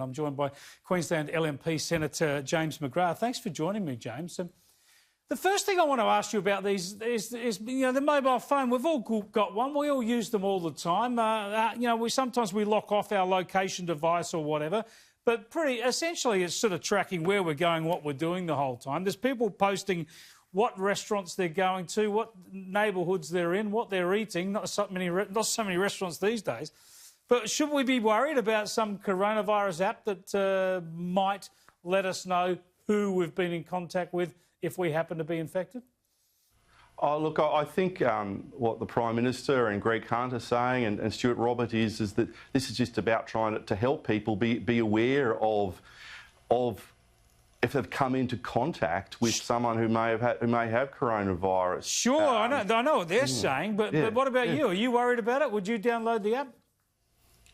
I'm joined by Queensland LNP Senator James McGrath. Thanks for joining me, James. The first thing I want to ask you about these is the mobile phone. We've all got one. We all use them all the time. Sometimes we lock off our location device or whatever, but essentially it's sort of tracking where we're going, what we're doing the whole time. There's people posting what restaurants they're going to, what neighbourhoods they're in, what they're eating. Not so many restaurants these days. But should we be worried about some coronavirus app that might let us know who we've been in contact with if we happen to be infected? Oh, look, I think what the Prime Minister and Greg Hunt are saying and Stuart Robert is that this is just about trying to help people be aware of if they've come into contact with someone who may have coronavirus. Sure, I know what they're saying, but what about you? Are you worried about it? Would you download the app?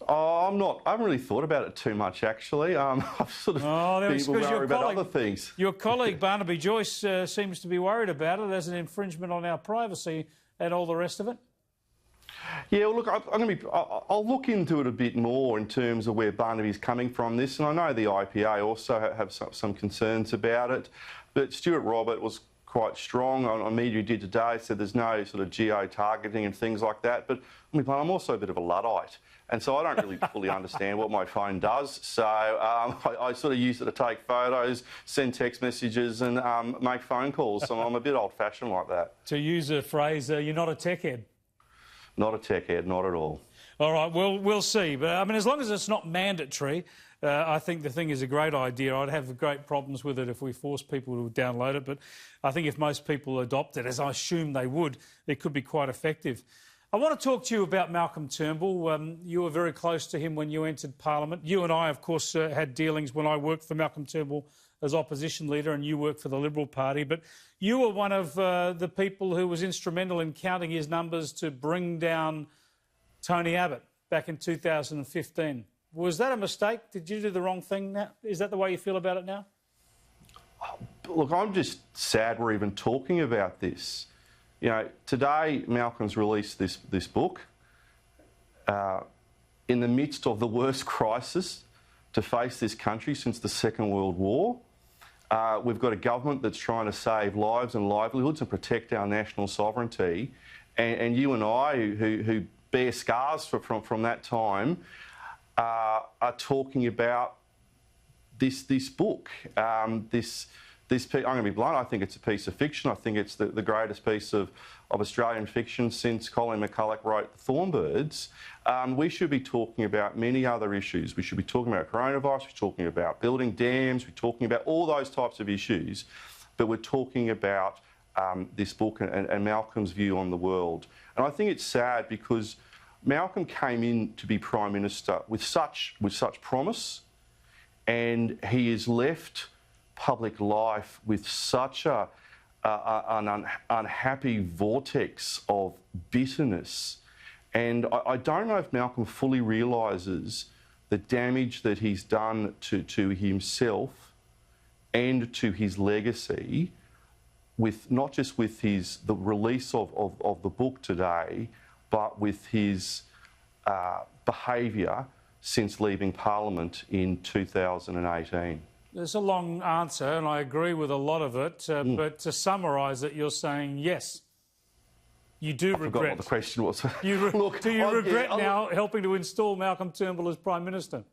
Oh, I'm not. I haven't really thought about it too much, actually. I've sort of been worried about other things. Your colleague, Barnaby Joyce, seems to be worried about it as an infringement on our privacy and all the rest of it. Yeah, well, look, I'll look into it a bit more in terms of where Barnaby's coming from this, and I know the IPA also have some concerns about it, but Stuart Robert was quite strong on media he did today, said there's no sort of geo-targeting and things like that, but I'm also a bit of a Luddite. And so I don't really fully understand what my phone does. So I sort of use it to take photos, send text messages and make phone calls. So I'm a bit old-fashioned like that. To use a phrase, you're not a tech head? Not a tech head, not at all. All right, well, we'll see. But, I mean, as long as it's not mandatory, I think the thing is a great idea. I'd have great problems with it if we force people to download it. But I think if most people adopt it, as I assume they would, it could be quite effective. I want to talk to you about Malcolm Turnbull. You were very close to him when you entered Parliament. You and I, of course, had dealings when I worked for Malcolm Turnbull as opposition leader and you worked for the Liberal Party. But you were one of the people who was instrumental in counting his numbers to bring down Tony Abbott back in 2015. Was that a mistake? Did you do the wrong thing now? Is that the way you feel about it now? Look, I'm just sad we're even talking about this. You know, today Malcolm's released this book in the midst of the worst crisis to face this country since the Second World War. We've got a government that's trying to save lives and livelihoods and protect our national sovereignty. And you and I, who bear scars from that time, are talking about this book, I'm going to be blunt, I think it's a piece of fiction. I think it's the greatest piece of Australian fiction since Colleen McCullough wrote Thorn Birds. We should be talking about many other issues. We should be talking about coronavirus, we're talking about building dams, we're talking about all those types of issues, but we're talking about this book and Malcolm's view on the world. And I think it's sad because Malcolm came in to be Prime Minister with such promise, and he is left public life with such an unhappy vortex of bitterness. And I don't know if Malcolm fully realises the damage that he's done to himself and to his legacy, with not just with the release of the book today, but with his behaviour since leaving Parliament in 2018. It's a long answer, and I agree with a lot of it. But to summarise it, you're saying yes, you do regret. I forgot what the question was. Look, do you regret now helping to install Malcolm Turnbull as Prime Minister?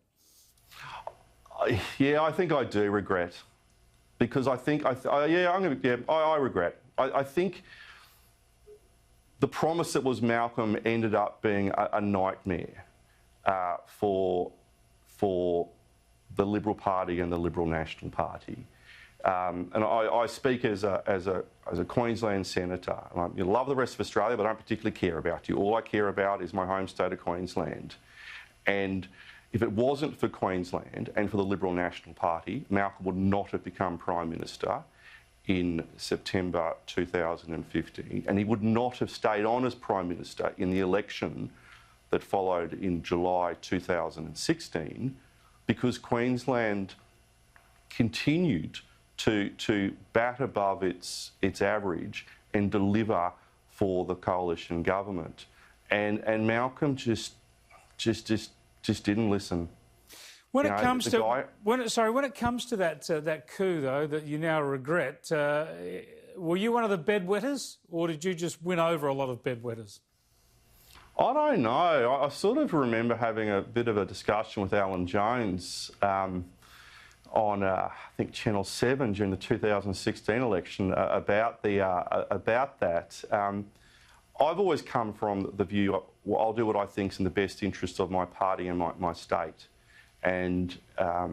Yeah, I think I do regret, because I think I regret. I think the promise that was Malcolm ended up being a nightmare for the Liberal Party and the Liberal National Party. And I speak as a Queensland senator. And I love the rest of Australia, but I don't particularly care about you. All I care about is my home state of Queensland. And if it wasn't for Queensland and for the Liberal National Party, Malcolm would not have become Prime Minister in September 2015, and he would not have stayed on as Prime Minister in the election that followed in July 2016, because Queensland continued to bat above its average and deliver for the coalition government. And Malcolm just didn't listen. When it comes to when it comes to that coup though that you now regret, were you one of the bedwetters, or did you just win over a lot of bedwetters? I don't know. I sort of remember having a bit of a discussion with Alan Jones on I think Channel 7 during the 2016 election about that. I've always come from the view, well, I'll do what I think is in the best interest of my party and my state. And I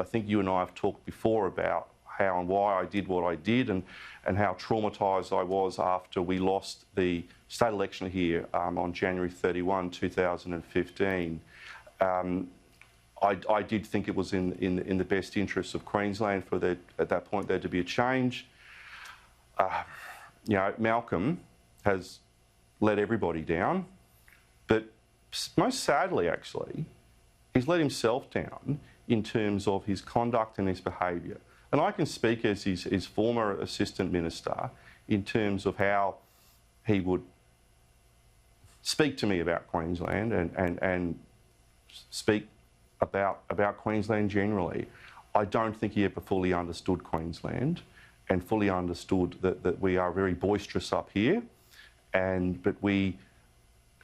think you and I have talked before about how and why I did what I did and how traumatised I was after we lost the state election here on January 31, 2015. I did think it was in the best interests of Queensland for there, at that point, there to be a change. You know, Malcolm has let everybody down, but most sadly, actually, he's let himself down in terms of his conduct and his behaviour. And I can speak as his former assistant minister in terms of how he would speak to me about Queensland and speak about Queensland generally. I don't think he ever fully understood Queensland and fully understood that we are very boisterous up here,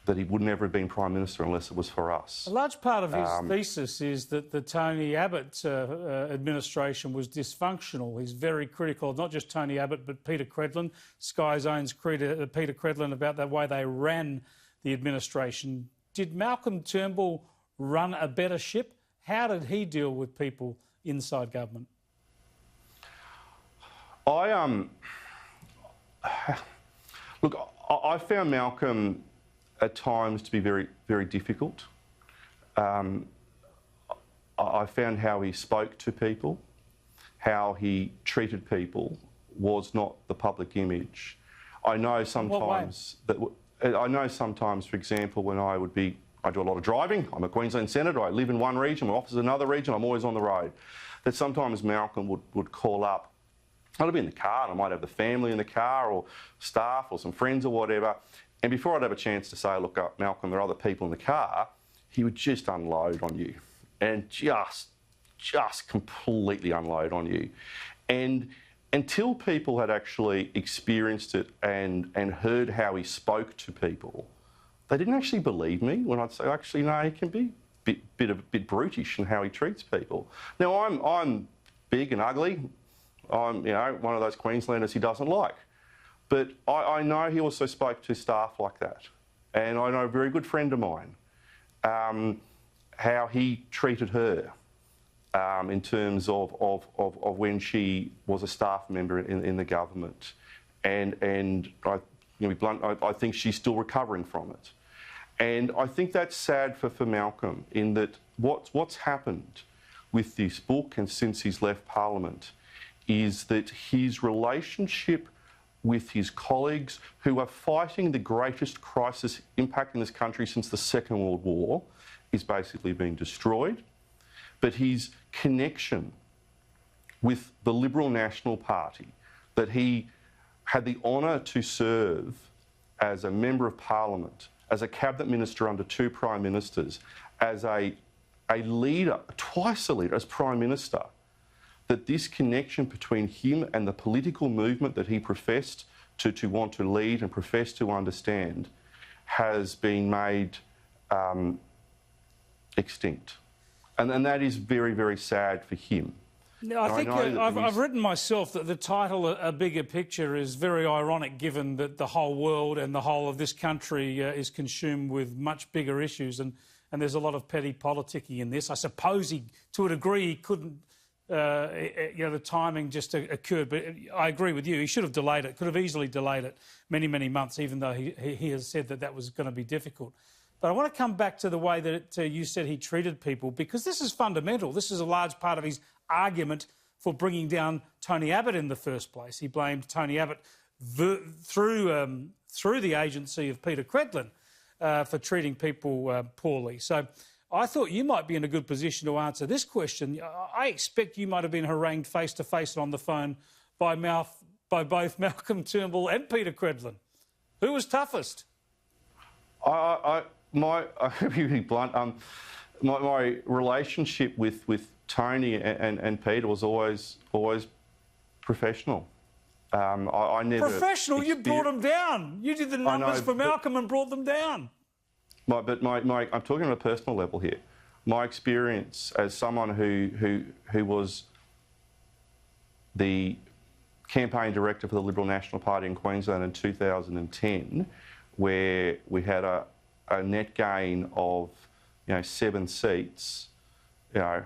that he would never have been Prime Minister unless it was for us. A large part of his thesis is that the Tony Abbott administration was dysfunctional. He's very critical of not just Tony Abbott but Peter Credlin, Sky's own Peter Credlin, about the way they ran the administration. Did Malcolm Turnbull run a better ship? How did he deal with people inside government? Look, I found Malcolm at times to be very, very difficult. I found how he spoke to people, how he treated people was not the public image. I know sometimes for example, when I do a lot of driving. I'm a Queensland Senator. I live in one region, my office is another region. I'm always on the road. That sometimes Malcolm would call up. I'd be in the car and I might have the family in the car or staff or some friends or whatever. And before I'd have a chance to say, look, Malcolm, there are other people in the car, he would just unload on you and just completely unload on you. And until people had actually experienced it and heard how he spoke to people, they didn't actually believe me when I'd say, actually, no, he can be a bit brutish in how he treats people. Now, I'm big and ugly. I'm, one of those Queenslanders he doesn't like. But I know he also spoke to staff like that. And I know a very good friend of mine, how he treated her in terms of when she was a staff member in the government. And I think she's still recovering from it. And I think that's sad for Malcolm, in that what's happened with this book and since he's left Parliament is that his relationship with his colleagues who are fighting the greatest crisis impacting this country since the Second World War is basically being destroyed. But his connection with the Liberal National Party, that he had the honour to serve as a Member of Parliament, as a Cabinet Minister under two Prime Ministers, as a leader, twice a leader, as Prime Minister, that this connection between him and the political movement that he professed to want to lead and professed to understand has been made extinct. And that is very, very sad for him. No, I think I've written myself that the title, A Bigger Picture, is very ironic given that the whole world and the whole of this country is consumed with much bigger issues, and there's a lot of petty politicking in this. I suppose to a degree, he couldn't, the timing just occurred, but I agree with you. He should have delayed it, could have easily delayed it many, many months, even though he has said that was going to be difficult. But I want to come back to the way that you said he treated people, because this is fundamental. This is a large part of his argument for bringing down Tony Abbott in the first place. He blamed Tony Abbott through the agency of Peter Credlin for treating people poorly. So I thought you might be in a good position to answer this question. I expect you might have been harangued face-to-face and on the phone by both Malcolm Turnbull and Peter Credlin. Who was toughest? I'll be really blunt. my relationship with Tony and Peter was always professional. I never... Professional? You brought them down. You did the numbers for Malcolm and brought them down. I'm talking on a personal level here. My experience as someone who was the campaign director for the Liberal National Party in Queensland in 2010, where we had a net gain of 7 seats. I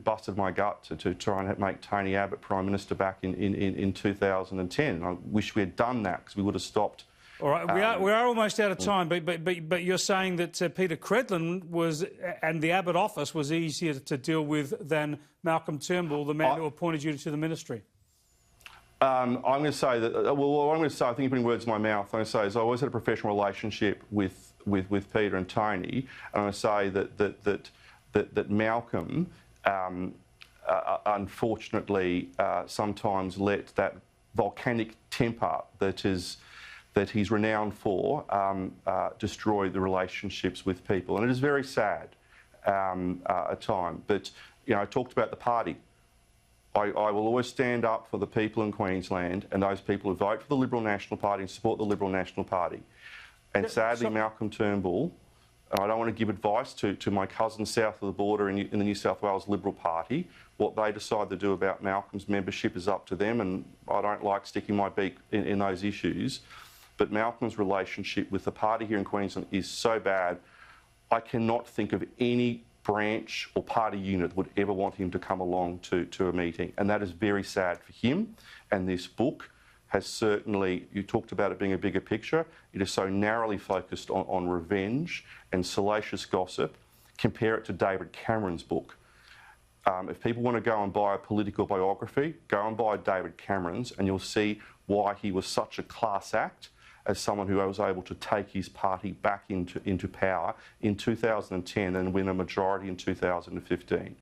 busted my gut to try and make Tony Abbott Prime Minister back in 2010. I wish we had done that, because we would have stopped. All right, we are almost out of time, but you're saying that Peter Credlin and the Abbott office was easier to deal with than Malcolm Turnbull, the man who appointed you to the ministry. I'm going to say that. Well, I'm going to say, I think you're putting words in my mouth. I'm going to say is I always had a professional relationship with Peter and Tony, and I'm going to say that Malcolm, unfortunately, sometimes let that volcanic temper that he's renowned for destroy the relationships with people, and it is very sad at times. But I talked about the party. I will always stand up for the people in Queensland and those people who vote for the Liberal National Party and support the Liberal National Party. And sadly, Malcolm Turnbull, I don't want to give advice to my cousins south of the border in the New South Wales Liberal Party. What they decide to do about Malcolm's membership is up to them, and I don't like sticking my beak in those issues. But Malcolm's relationship with the party here in Queensland is so bad, I cannot think of any branch or party unit would ever want him to come along to a meeting. And that is very sad for him. And this book has certainly, you talked about it being a bigger picture, it is so narrowly focused on revenge and salacious gossip. Compare it to David Cameron's book. If people want to go and buy a political biography, go and buy David Cameron's, and you'll see why he was such a class act as someone who was able to take his party back into power in 2010 and win a majority in 2015.